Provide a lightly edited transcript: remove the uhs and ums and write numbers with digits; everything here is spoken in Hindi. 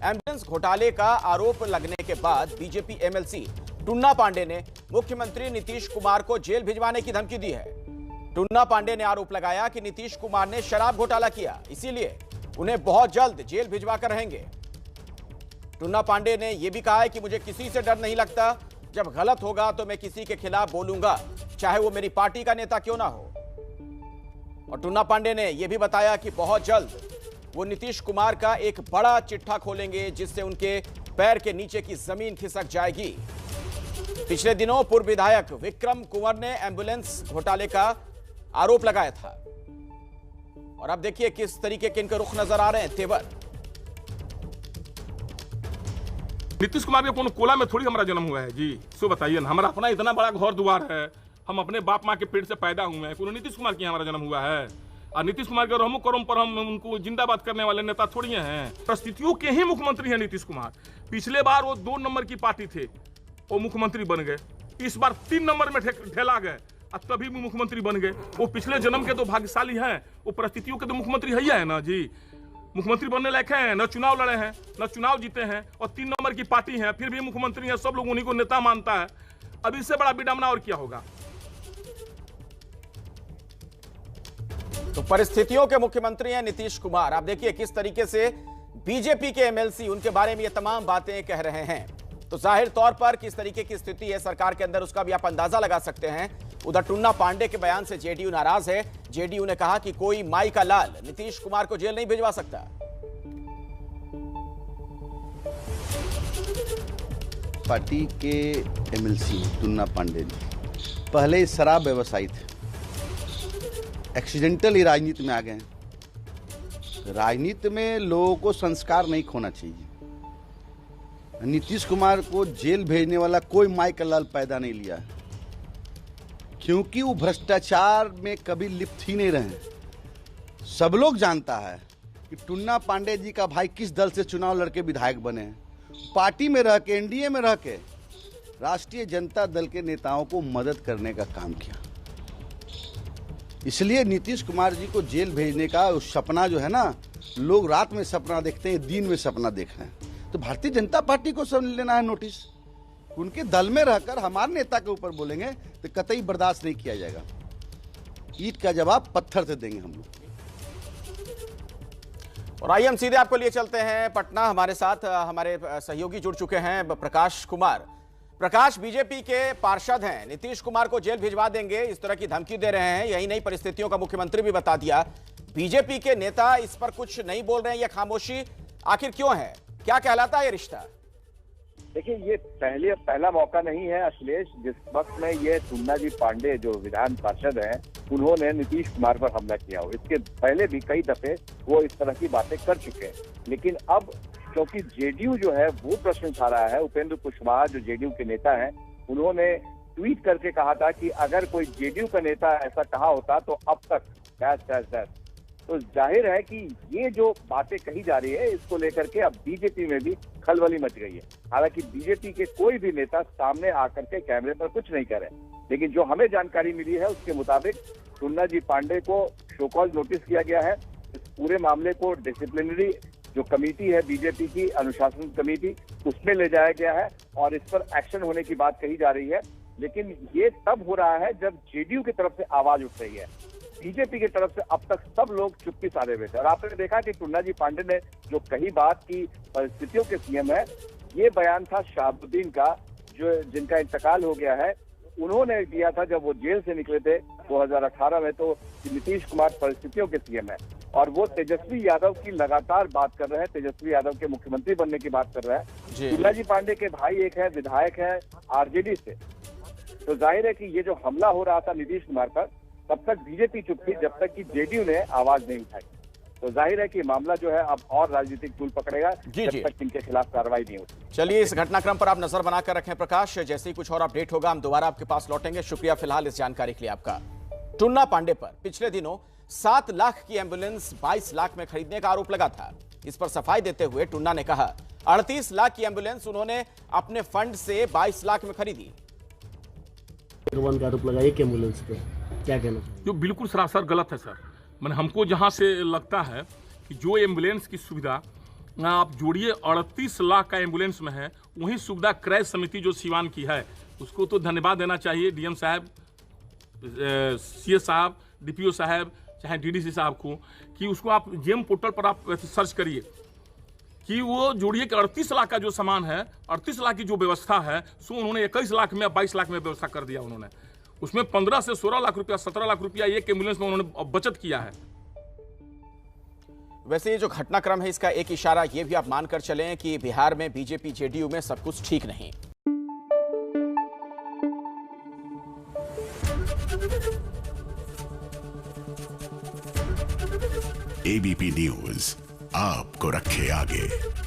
एम्बुलेंस घोटाले का आरोप लगने के बाद बीजेपी एमएलसी टुन्ना पांडे ने मुख्यमंत्री नीतीश कुमार को जेल भिजवाने की धमकी दी है। टुन्ना पांडे ने आरोप लगाया कि नीतीश कुमार ने शराब घोटाला किया, इसीलिए उन्हें बहुत जल्द जेल भिजवा कर रहेंगे। टुन्ना पांडे ने यह भी कहा है कि मुझे किसी से डर नहीं लगता, जब गलत होगा तो मैं किसी के खिलाफ बोलूंगा, चाहे वो मेरी पार्टी का नेता क्यों ना हो। और टुन्ना पांडे ने यह भी बताया कि बहुत जल्द वो नीतीश कुमार का एक बड़ा चिट्ठा खोलेंगे, जिससे उनके पैर के नीचे की जमीन खिसक जाएगी। पिछले दिनों पूर्व विधायक विक्रम कुंवर ने एम्बुलेंस घोटाले का आरोप लगाया था। और अब देखिए किस तरीके के इनके रुख नजर आ रहे हैं, तेवर। नीतीश कुमार के कोनो कोला में थोड़ी हमारा जन्म हुआ है जी। सो बताइए ना, हमारा अपना इतना बड़ा घर द्वार है, हम अपने बाप माँ के पेट से पैदा हुए हैं, कोनो नीतीश कुमार की हमारा जन्म हुआ है? और नीतीश कुमार के रहमो करम पर हम उनको जिंदाबाद करने वाले नेता थोड़ी हैं। परिस्थितियों के ही मुख्यमंत्री हैं नीतीश कुमार। पिछले बार वो 2 नंबर की पार्टी थे, वो मुख्यमंत्री बन गए। इस बार 3 नंबर में ढेला गए, तभी भी मुख्यमंत्री बन गए। वो पिछले जन्म के तो भाग्यशाली हैं, वो परिस्थितियों के तो मुख्यमंत्री है ना जी। मुख्यमंत्री बनने लायक हैं, न चुनाव लड़े हैं, न चुनाव जीते हैं, और 3 नंबर की पार्टी है, फिर भी मुख्यमंत्री है। सब लोग उन्हीं को नेता मानता है। अब इससे बड़ा विडंबना और क्या होगा? तो परिस्थितियों के मुख्यमंत्री हैं नीतीश कुमार। आप देखिए किस तरीके से बीजेपी के एमएलसी उनके बारे में ये तमाम बातें कह रहे हैं। तो जाहिर तौर पर किस तरीके की स्थिति है सरकार के अंदर, उसका भी आप अंदाजा लगा सकते हैं। उधर टुन्ना पांडे के बयान से जेडीयू नाराज है। जेडीयू ने कहा कि कोई माई का लाल नीतीश कुमार को जेल नहीं भिजवा सकता। पार्टी के एमएलसी टुन्ना पांडे पहले शराब व्यवसायी थे, एक्सीडेंटली राजनीति में आ गए। राजनीति में लोगों को संस्कार नहीं खोना चाहिए। नीतीश कुमार को जेल भेजने वाला कोई माई का लाल पैदा नहीं लिया है, क्योंकि वो भ्रष्टाचार में कभी लिप्त ही नहीं रहे। सब लोग जानता है कि टुन्ना पांडे जी का भाई किस दल से चुनाव लड़के विधायक बने हैं। पार्टी में रह के, एनडीए में रह के राष्ट्रीय जनता दल के नेताओं को मदद करने का काम किया। इसलिए नीतीश कुमार जी को जेल भेजने का सपना जो है ना, लोग रात में सपना देखते हैं, दिन में सपना देख रहे हैं। तो भारतीय जनता पार्टी को समझ लेना है नोटिस। उनके दल में रहकर हमारे नेता के ऊपर बोलेंगे तो कतई बर्दाश्त नहीं किया जाएगा। ईंट का जवाब पत्थर से देंगे हम लोग। और आइए हम सीधे आपको लिए चलते हैं पटना। हमारे साथ हमारे सहयोगी जुड़ चुके हैं, प्रकाश कुमार। प्रकाश, बीजेपी के पार्षद हैं, नीतीश कुमार को जेल भिजवा देंगे इस तरह की धमकी दे रहे हैं। यही नहीं, परिस्थितियों का मुख्यमंत्री भी बता दिया। बीजेपी के नेता इस पर कुछ नहीं बोल रहे हैं, यह खामोशी आखिर क्यों है? क्या कहलाता है ये रिश्ता? देखिए, ये पहला मौका नहीं है अखिलेश, जिस वक्त में ये टुन्ना जी पांडे जो विधान पार्षद हैं, उन्होंने नीतीश कुमार पर हमला किया हो। इसके पहले भी कई दफे वो इस तरह की बातें कर चुके हैं। लेकिन अब क्योंकि जेडीयू जो है वो प्रश्न उठा रहा है, उपेंद्र कुशवाहा जो जेडीयू के नेता हैं, उन्होंने ट्वीट करके कहा था कि अगर कोई जेडीयू का नेता ऐसा कहा होता तो अब तक तो जाहिर है कि ये जो बातें कही जा रही है, इसको लेकर के अब बीजेपी में भी खलबली मच गई है। हालांकि बीजेपी के कोई भी नेता सामने आकर के कैमरे पर कुछ नहीं करे, लेकिन जो हमें जानकारी मिली है उसके मुताबिक टुन्ना जी पांडे को शो कॉज नोटिस किया गया है। इस पूरे मामले को डिसिप्लिनरी जो कमेटी है बीजेपी की, अनुशासन कमेटी, उसमें ले जाया गया है और इस पर एक्शन होने की बात कही जा रही है। लेकिन ये तब हो रहा है जब जेडीयू की तरफ से आवाज उठ रही है। बीजेपी की तरफ से अब तक सब लोग चुप्पी साधे हुए थे। और आपने देखा कि टुन्ना जी पांडे ने जो कही बात की, परिस्थितियों के सीएम है, ये बयान था शहाबुद्दीन का, जो जिनका इंतकाल हो गया है। उन्होंने दिया था जब वो जेल से निकले थे 2018 में, तो नीतीश कुमार परिस्थितियों के सीएम है। और वो तेजस्वी यादव की लगातार बात कर रहे हैं, तेजस्वी यादव के मुख्यमंत्री बनने की बात कर रहे हैं। टुन्ना जी पांडे के भाई एक है, विधायक है आरजेडी से। तो जाहिर है कि ये जो हमला हो रहा था नीतीश कुमार पर, तब तक बीजेपी चुप थी जब तक कि जेडीयू ने आवाज नहीं उठाई। तो जाहिर है कि मामला जो है अब और राजनीतिक तूल पकड़ेगा जब तक इनके खिलाफ कार्रवाई नहीं होती। चलिए, इस घटनाक्रम पर आप नजर बनाकर रखें प्रकाश। जैसे ही कुछ और अपडेट होगा हम दोबारा आपके पास लौटेंगे। शुक्रिया फिलहाल इस जानकारी के लिए आपका। टुन्ना पांडे पर पिछले दिनों 7 लाख की एम्बुलेंस 22 लाख में खरीदने का आरोप लगा था। इस पर सफाई देते हुए टुन्ना ने कहा 38 लाख की एम्बुलेंस उन्होंने अपने फंड से 22 लाख में खरीदी। आरोप लगाइए कि एम्बुलेंस पे क्या कहना? जो बिल्कुल सरासर गलत है सर। मैंने हमको जहाँ से लगता है कि जो एम्बुलेंस की सुविधा आप जोड़िए 38 लाख का एम्बुलेंस में है। वहीं सुविधा क्रय समिति जो सिवान की है, उसको तो धन्यवाद देना चाहिए, डीएम साहब, सीएस साहब, डीपीओ साहब, चाहे डीडीसी साहब को, कि उसको आप जेम पोर्टल पर आप सर्च करिए कि वो जोड़िए कि 38 लाख का जो सामान है, 38 लाख की जो व्यवस्था है, सो उन्होंने 21 लाख में 22 लाख में व्यवस्था कर दिया उन्होंने। उसमें 15 से 16 लाख रुपया, 17 लाख रुपया एक एम्बुलेंस में उन्होंने बचत किया है। वैसे ये जो घटनाक्रम है, इसका एक इशारा ये भी आप मानकर चलें कि बिहार में बीजेपी जेडीयू में सब कुछ ठीक नहीं। एबीपी न्यूज आपको रखे आगे।